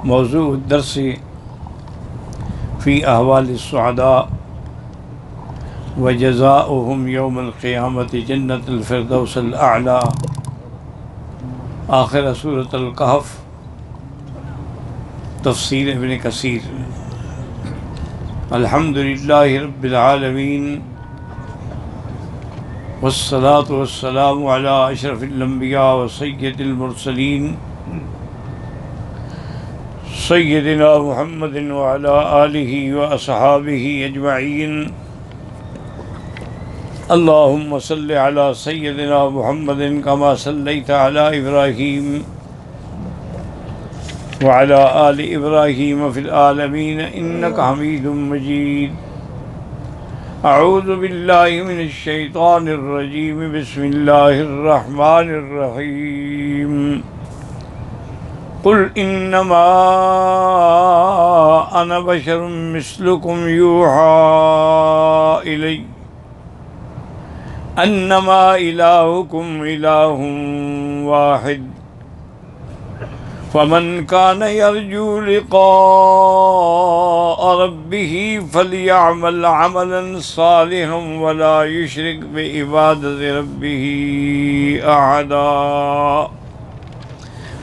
موضوع الدرس فی احوال السعداء وجزاؤہم یوم القیامت جنت الفردوس الاعلی، آخر سورۃ الکہف، تفسیر ابن کثیر۔ الحمدللہ رب العالمین والصلاة والسلام علی اشرف الانبیاء وسید المرسلین سیدنا محمد وعلی آلہ واصحابہ اجمعین۔ اللہم صل علی سیدنا محمد کما صلیت علی ابراہیم وعلی آل ابراہیم فی العالمین انک حمید مجید۔ اعوذ باللہ من الشیطان الرجیم، بسم اللہ الرحمن الرحیم۔ قل انما انا بشر مثلکم یوحی الی انما الہکم الہ واحد، فمن كان يرجو لقاء ربه فليعمل عملا صالحا ولا يشرك بعبادة ربه أحدا۔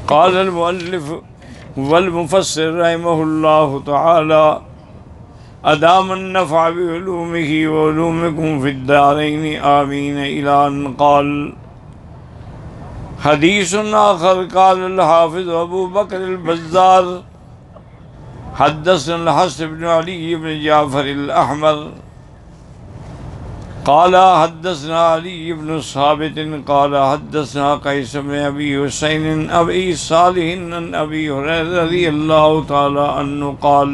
قال المؤلف والمفسر رحمه الله تعالى أدام النفع بعلومه وعلومكم في الدارين آمين، إلى أن قال حدیث آخر قال الحافظ ابو بکر البزار حدثنا الحسن بن علی بن جعفر الاحمر قال حدثنا علی بن ثابت قال حدثنا قیس بن ابی حسین ابی صالح عن ابی ہریرہ رضی اللہ تعالی عنہ قال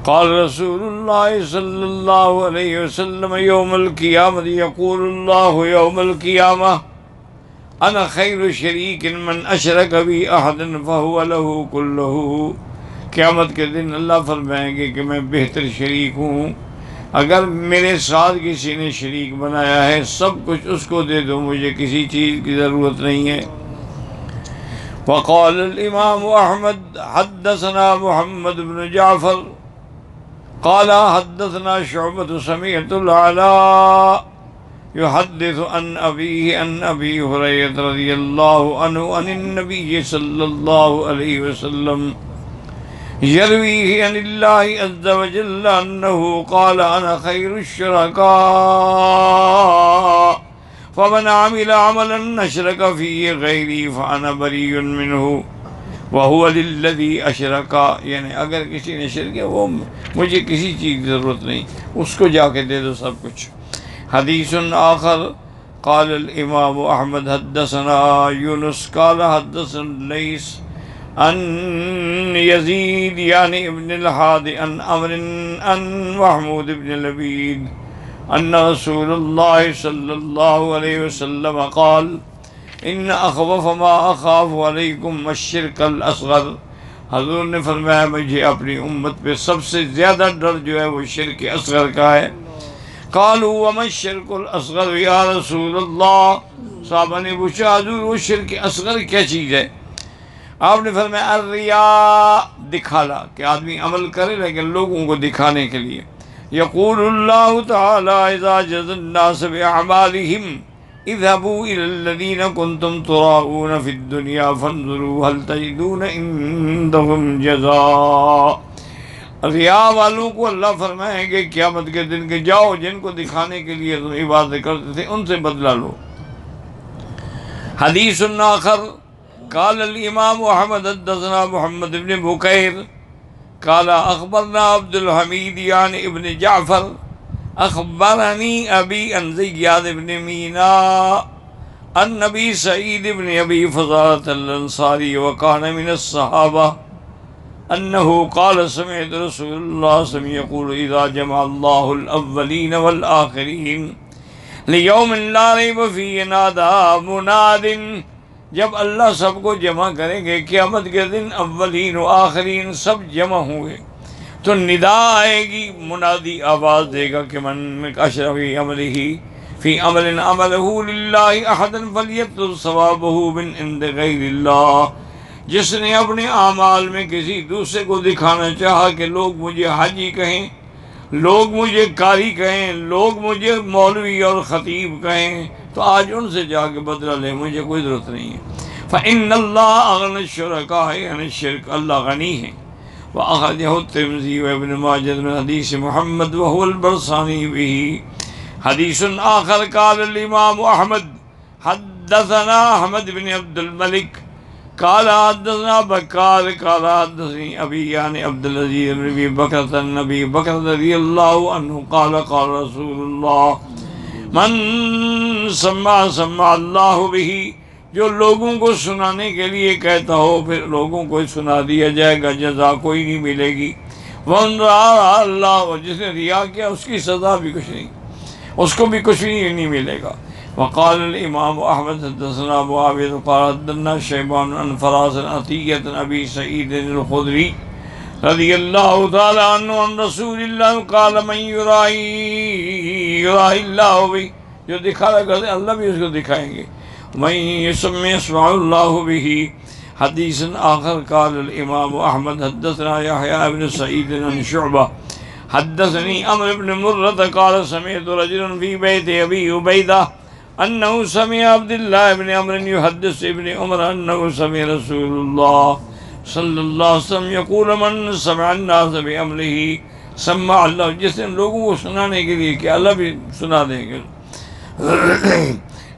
قال رسول اللہ صلی اللہ علیہ وسلم یوم القیامت یقول اللہ یوم القیامہ انا خیر شریک من اشرک بی احد فہو لہ کلہ۔ قیامت کے دن اللہ فرمائیں گے کہ میں بہتر شریک ہوں، اگر میرے ساتھ کسی نے شریک بنایا ہے سب کچھ اس کو دے دو، مجھے کسی چیز کی ضرورت نہیں ہے۔ وقال الامام احمد حدثنا محمد بن جعفر قال حدثنا شعبۃ سمعت العلاء يحدث عن أبيه عن أبي هريرة رضي الله عنه عن النبي صلى الله عليه وسلم يرويه عن الله عز وجل أنه قال أنا خير الشركاء، فمن عمل عملا أشرك فيه غيري فأنا بريء منه وهو للذي أشرك۔ یعنی اگر کسی نے شرک ہے وہ مجھے کسی چیز کی ضرورت نہیں، اس کو جا کے دے دو سب کچھ۔ حدیث آخر قال الامام احمد حدثنا یونس قال حدثنا لیث عن یزید یعنی ابن الحاد عن عمر عن محمود بن لبید ان رسول اللہ صلی اللہ علیہ وسلم قال ان اخوف ما اخاف علیکم الشرک الاصغر۔ حضور نے فرمایا مجھے اپنی امت پہ سب سے زیادہ ڈر جو ہے وہ شرک اصغر کا ہے۔ قالوا وما الشرك الاصغر یا رسول اللہ، صحابہ نے پوچھا حضور وہ شرک اصغر کیا چیز ہے؟ آپ نے فرمایا الریا، دکھانا، کہ آدمی عمل کرے لیکن لوگوں کو دکھانے کے لیے۔ یقول اللہ تعالی اذا جزى الناس باعمالهم اذهبوا الى الذين كنتم تراءون في الدنيا فانظروا هل تجدون عندهم جزاء۔ ریا والوں کو اللہ فرمائیں گے قیامت کے دن کے جاؤ جن کو دکھانے کے لیے تم عبادت کرتے تھے ان سے بدلہ لو۔ حدیث آخر قال الامام احمد حدثنا محمد بن بکیر قال اخبرنا عبد الحمید یعنی ابن جعفر اخبرنی ابی عن زیاد بن مینا عن نبی سعید بن ابی فضالۃ الانصاری وکان من الصحابہ انه قال سمعت رسول اللہ صلی اللہ علیہ وسلم يقول اذا جمع اللہ الاولین والآخرین لیوم لا ریب فیہ نادى مناد۔ جب اللہ سب کو جمع کریں گے قیامت کے دن، اولین و آخرین سب جمع ہوں گے تو ندا آئے گی، منادی آواز دے گا کہ من اشرف عملہ فی عمل عملہ للہ احدا فلیطلب ثوابہ من عند غیر اللہ، جس نے اپنے اعمال میں کسی دوسرے کو دکھانا چاہا کہ لوگ مجھے حاجی کہیں، لوگ مجھے قاری کہیں، لوگ مجھے مولوی اور خطیب کہیں، تو آج ان سے جا کے بدلہ لے، مجھے کوئی ضرورت نہیں ہے۔ فإن اللہ اغنى الشرکاء عن الشرک، اللہ غنی ہے۔ وأخرجه الترمذی وابن ماجہ من حدیث محمد وهو البرصانی به۔ حدیث آخر قال الامام احمد حدثنا احمد بن عبد الملک قال حدثنا بکار قال حدثني ابی یعنی عبد العزیز بن ابی بکر عن ابی بکر رضی اللہ عنہ قال قال رسول اللہ من سمع سمع اللہ به، جو لوگوں کو سنانے کے لیے کہتا ہو پھر لوگوں کو سنا دیا جائے گا، جزا کوئی نہیں ملے گی۔ وَمَن رَأَىٰ اللہ، جس نے ریا کیا اس کی سزا بھی کچھ نہیں، اس کو بھی کچھ نہیں ملے گا۔ وقال الامام احمد حدثنا معاویہ قال حدثنا شیبان عن فراس عن عطیہ عن ابی سعید الخدری رضی اللہ تعالی عنہ عن رسول اللہ قال من یرائی اللہ بھی، جو دکھانا کرتے اللہ بھی اس کو دکھائیں گے۔ من یسمع یسمع اللہ به۔ حدیث آخر قال الامام احمد حدثنا یحییٰ بن سعید عن شعبہ حدثنی عمرو بن مرۃ قال سمعت رجلا فی بیت ابی عبیدہ انه سمع عبد الله بن عمرو يحدث ابن عمر انه سمع رسول الله صلی اللہ علیہ وسلم یقول من سمع الناس بعمله سمع اللہ، جس نے لوگوں کو سنانے کے لیے کہ اللہ بھی سنا دیں گے۔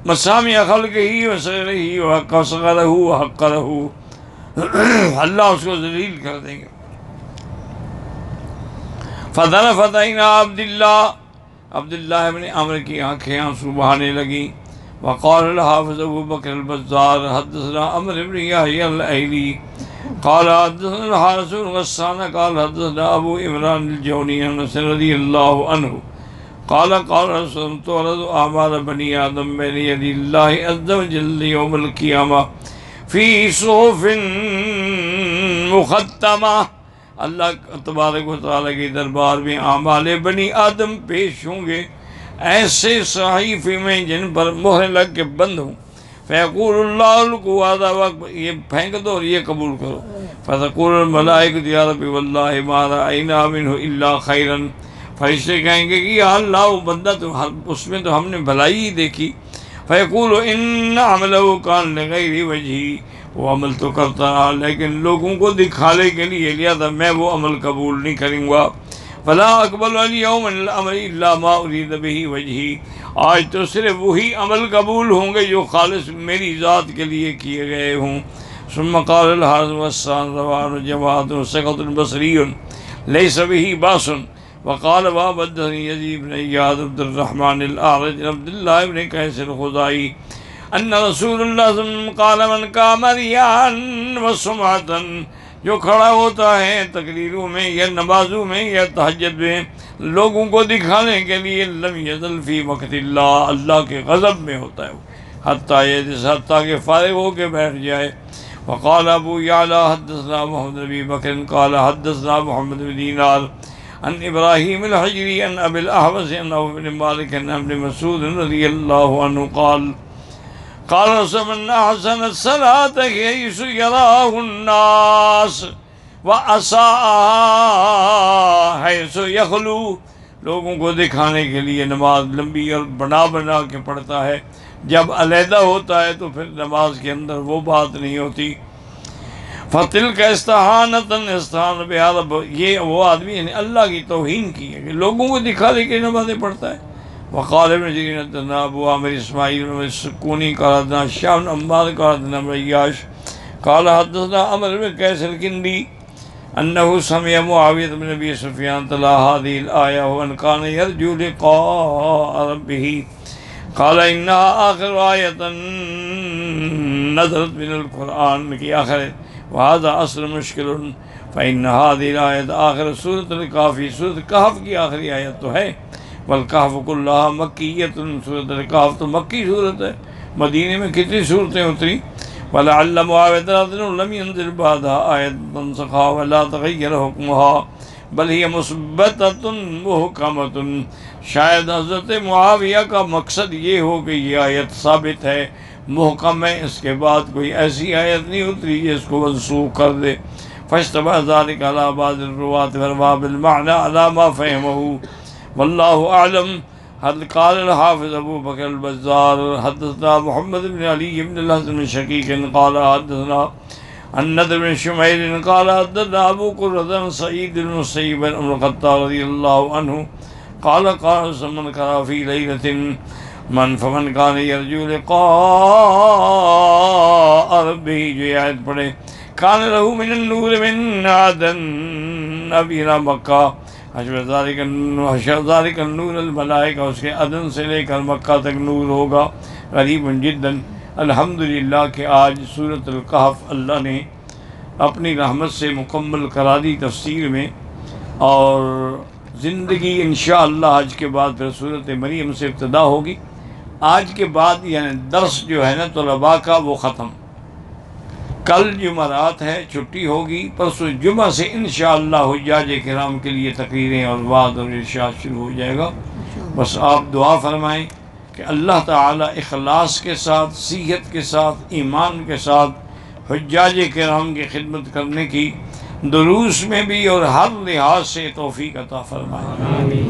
مسامع خلقہ وصغرہ وصغرہ وحقرہ، اللہ اس کو ذلیل کر دیں گے۔ فذرفت عین عبداللہ ابن عمرو کی آنکھیں آنسو بہانے لگیں۔ وقال الحافظ ابو بکر البزار حدثنا عمرو بن یحییٰ الایلی قال حدثنا الحارث بن غسان قال حدثنا ابو عمران الجونی عن انس رضی اللہ عنہ قال قال رسول تعرض اعمال بنی آدم بین یدی اللہ عز وجل یوم القیامہ فی صحف مختمہ، اللہ تبارک و تعالیٰ کے دربار میں اعمال بنی آدم پیش ہوں گے ایسے صحیفے میں جن پر مہر لگ کے بند ہوں۔ فیقول اللہ کو هذا وقت، یہ پھینک دو اور یہ قبول کرو۔ فتقول الملائکۃ یا رب واللہ ما رأینا منہ الا خیرا، فرشتے کہیں گے کہ یا اللہ وہ بندہ تو اس میں تو ہم نے بھلائی ہی دیکھی۔ فیقول ان عملہ کان لغیر وجہی، وہ عمل تو کرتا رہا لیکن لوگوں کو دکھانے کے لیے لیا تھا، میں وہ عمل قبول نہیں کروں گا۔ فلا اقبل اليوم من العمل الا ما اريد به وجهي، آج تو صرف وہی عمل قبول ہوں گے جو خالص میری ذات کے لیے کیے گئے ہوں۔ ثم قال الحارث والسان رواه جماعة سقط بصري ليس به باس، وقال وحدثني يزيد بن اياد عبد الرحمن الاعرج عبد الله بن قيس الخزاعي ان رسول اللہ صلی اللہ علیہ وسلم قال من قام رياء وسمعة، جو کھڑا ہوتا ہے تقریروں میں یا نمازوں میں یا تہجد میں لوگوں کو دکھانے کے لیے، لم یزل فی وقت اللہ، اللہ کے غضب میں ہوتا ہے حتیٰ کہ فارغ ہو کے بیٹھ جائے۔ وقال ابو یعلا حدثنا محمد بن بکر قال حدثنا محمد بن دینار عن ابراہیم الحجری عن ابی الاحوص عن عوف بن مالک عن ابن مسعود رضی اللہ عنہ قال قال رسول من احسن الصلاة حیث یراہ الناس واساء حیث یخلو، لوگوں کو دکھانے کے لیے نماز لمبی اور بنا کے پڑھتا ہے، جب علیحدہ ہوتا ہے تو پھر نماز کے اندر وہ بات نہیں ہوتی۔ فَتِلْكَ اسْتَحَانَةً استحان بِحَرَب، یہ وہ آدمی نے اللہ کی توہین کی ہے کہ لوگوں کو دکھانے کے نمازیں پڑھتا ہے۔ وقال ابن جرير حدثنا ابو عامر اسماعیل بن السکونی قال حدثنا شعب بن عمار قال حدثنا عیاش قال حدثنا عمرو بن قیس الکندی انه سمع معاویہ بن ابی سفیان تلا هذه الآیہ وان كان يرجو لقاء ربه قال انها آخر آیۃ نزلت من القرآن کی آخر وهذا اصل مشکل فإن هذه الآیۃ آخر سورۃ الکہف، سورۃ کہف کی آخری آیت تو ہے۔ والکہف کلھا مکیۃ، سورۃ الکہف تو مکی صورت ہے، مدینے میں کتنی صورتیں اتری۔ ولعل معاویہ لم ينزل بعدها آیۃ تنسخها ولا تغیر حکمها بل ہی مثبتۃ محکمۃ، شاید حضرت معاویہ کا مقصد یہ ہو کہ یہ آیت ثابت ہے، محکم ہے، اس کے بعد کوئی ایسی آیت نہیں اتری جس کو منسوخ کر دے۔ فاشتبہ ذلك على بعض الرواة فروى بالمعنى على ما فهمه والله أعلم۔ قال الحافظ ابو بکر البزار حدثنا محمد بن علی بن الحسن بن شقیق قال حدثنا النضر بن شميل قال حدثنا ابو قرة سعيد بن المسيب بن عمر الخطاب رضي الله عنه قال قال من قرأ في ليلة فمن كان يرجو لقاء ربه، جو یہ آیت پڑھے کان له من النور من عدن ابینا مکہ، حشر ذالک النور الملائکہ، اس کے عدن سے لے کر مکہ تک نور ہوگا، غریب جدا۔ الحمدللہ کہ آج سورۃ الکہف اللہ نے اپنی رحمت سے مکمل کرا دی تفسیر میں، اور زندگی انشاءاللہ آج کے بعد پھر سورۃ مریم سے ابتدا ہوگی۔ آج کے بعد یعنی درس جو ہے نا طلباء کا وہ ختم، کل جمعرات ہے چھٹی ہوگی، پرسوں جمعہ سے انشاءاللہ حجاج کرام کے لیے تقریریں اور وعظ اور ارشاد شروع ہو جائے گا۔ بس آپ دعا فرمائیں کہ اللہ تعالیٰ اخلاص کے ساتھ، صحت کے ساتھ، ایمان کے ساتھ حجاج کرام کی خدمت کرنے کی دروس میں بھی اور ہر لحاظ سے توفیق عطا فرمائے۔